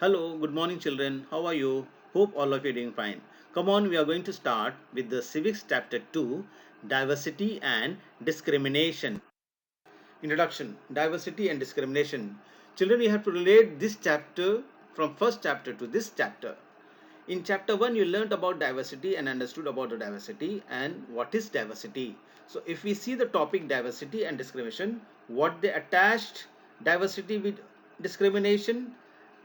Hello, good morning, children. How are you? Hope all of you are doing fine. Come on, we are going to start with the Civics Chapter 2 Diversity and Discrimination. Introduction. Diversity and Discrimination. Children, you have to relate this chapter from first chapter to this chapter. In chapter 1, you learned about diversity and understood about the diversity and what is diversity. So, if we see the topic diversity and discrimination, what they attached diversity with discrimination,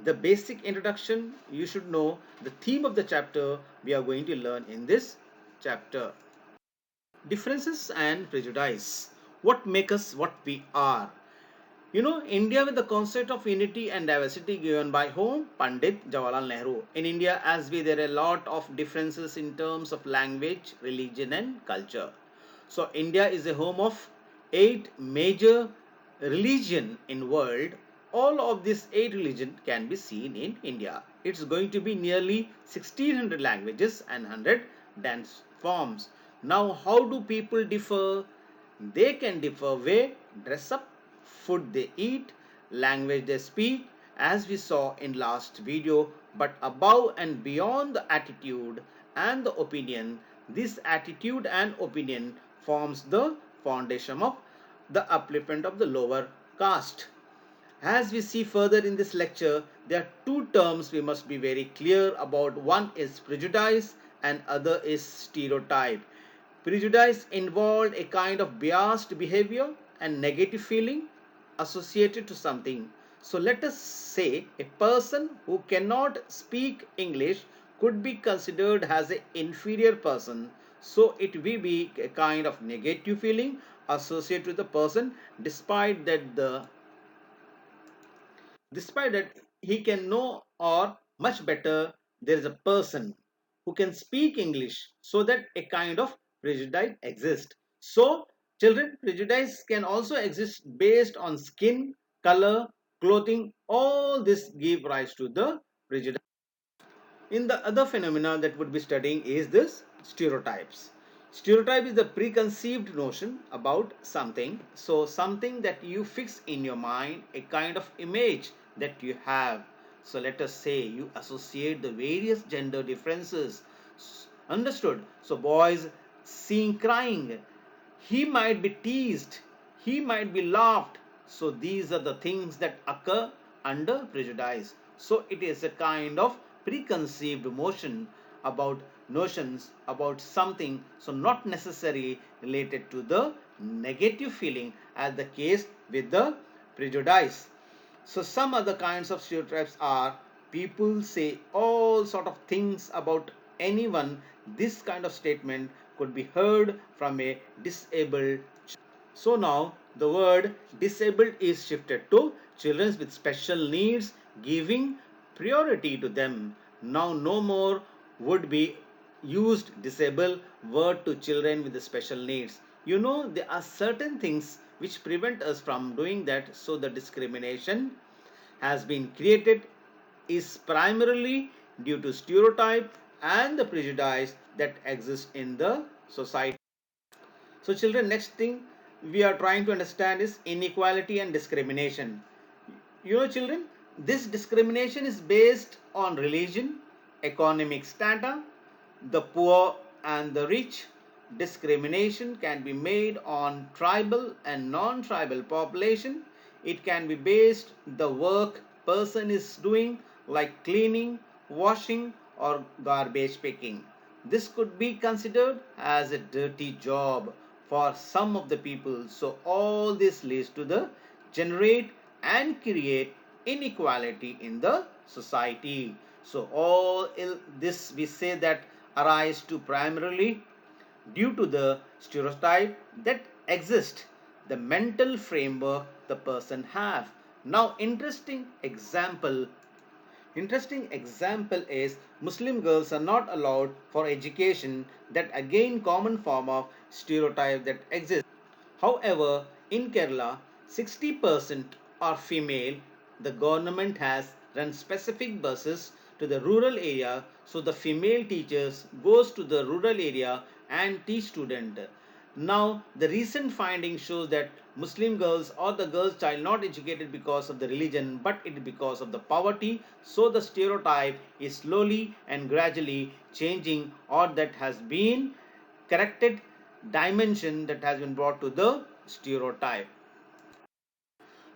the basic introduction, you should know the theme of the chapter we are going to learn in this chapter. Differences and prejudice. What make us what we are? India with the concept of unity and diversity given by whom? Pandit Jawaharlal Nehru. In India, as we there are a lot of differences in terms of language, religion, and culture. So India is a home of 8 major religion in world. All of these 8 religion can be seen in India. It's going to be nearly 1600 languages and 100 dance forms. Now, how do people differ? They can differ way, dress up, food they eat, language they speak, as we saw in last video. But above and beyond the attitude and the opinion, this attitude and opinion forms the foundation of the upliftment of the lower caste. As we see further in this lecture, there are two terms we must be very clear about. One is prejudice and other is stereotype. Prejudice involved a kind of biased behavior and negative feeling associated to something. So let us say a person who cannot speak English could be considered as an inferior person. So it will be a kind of negative feeling associated with the person despite that he can know or much better there is a person who can speak English, so that a kind of prejudice exists. So children, prejudice can also exist based on skin color, clothing. All this give rise to the prejudice. In the other phenomena that would be studying is this stereotypes. Stereotype is the preconceived notion about something. So something that you fix in your mind, a kind of image that you have. So let us say you associate the various gender differences. Understood? So boys seeing crying, he might be teased, he might be laughed. So these are the things that occur under prejudice. So it is a kind of preconceived notions about something, so not necessarily related to the negative feeling as the case with the prejudice. So some other kinds of stereotypes are people say all sort of things about anyone. This kind of statement could be heard from a disabled. So now the word disabled is shifted to children with special needs, giving priority to them. Now no more would be used disabled word to children with the special needs. There are certain things which prevent us from doing that. So the discrimination has been created is primarily due to stereotype and the prejudice that exist in the society. So children, next thing we are trying to understand is inequality and discrimination. Children, this discrimination is based on religion, economic strata, the poor and the rich. Discrimination can be made on tribal and non-tribal population. It can be based the work person is doing, like cleaning, washing, or garbage picking. This could be considered as a dirty job for some of the people. So all this leads to the generate and create inequality in the society. So all this we say that arise to primarily due to the stereotype that exist, the mental framework the person have. Now interesting example is Muslim girls are not allowed for education. That again common form of stereotype that exists. However, in Kerala, 60% are female. The government has run specific buses to the rural area, so the female teachers goes to the rural area and teach student. Now, the recent finding shows that Muslim girls or the girl's child not educated because of the religion but it because of the poverty. So the stereotype is slowly and gradually changing, or that has been corrected dimension that has been brought to the stereotype.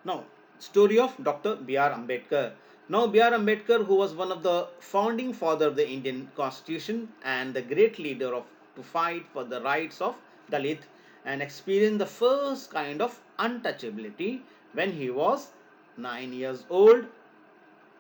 Now, story of Dr. B.R. Ambedkar. Now, B.R. Ambedkar, who was one of the founding father of the Indian Constitution and the great leader of to fight for the rights of Dalit, and experienced the first kind of untouchability when he was 9 years old,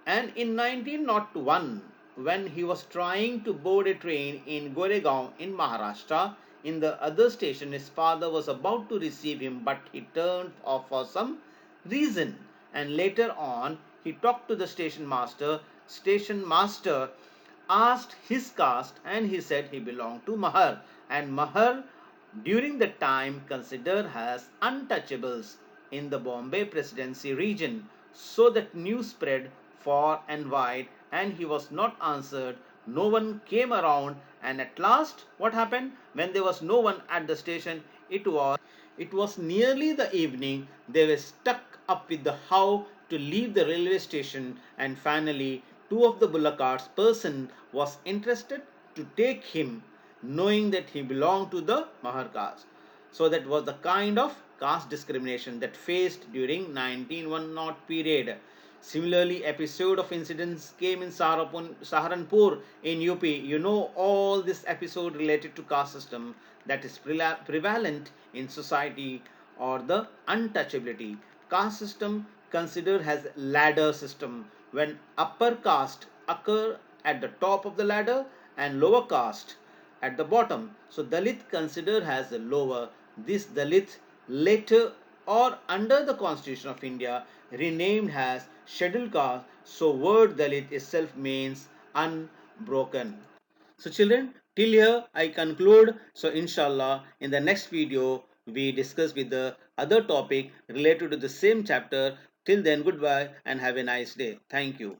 and in 1901, when he was trying to board a train in Goregaon in Maharashtra, in the other station, his father was about to receive him, but he turned off for some reason. And later on, he talked to the station master. Station master asked his caste, and he said he belonged to Mahar. And Mahar, during that time, considered as untouchables in the Bombay Presidency region. So that news spread far and wide, and he was not answered. No one came around, and at last, what happened? When there was no one at the station, it was nearly the evening. They were stuck up with the how to leave the railway station, and finally, two of the bullock carts person was interested to take him, knowing that he belonged to the Mahar caste. So that was the kind of caste discrimination that faced during 1910 period. Similarly, episode of incidents came in Saharanpur in UP. You know all this episode related to caste system that is prevalent in society, or the untouchability. Caste system considered as ladder system, when upper caste occur at the top of the ladder and lower caste at the bottom. So Dalit considered as the lower. This Dalit later or under the Constitution of India renamed as scheduled caste. So word Dalit itself means unbroken. So children, till here I conclude. So inshallah in the next video we discuss with the other topic related to the same chapter. Till then, goodbye and have a nice day. Thank you.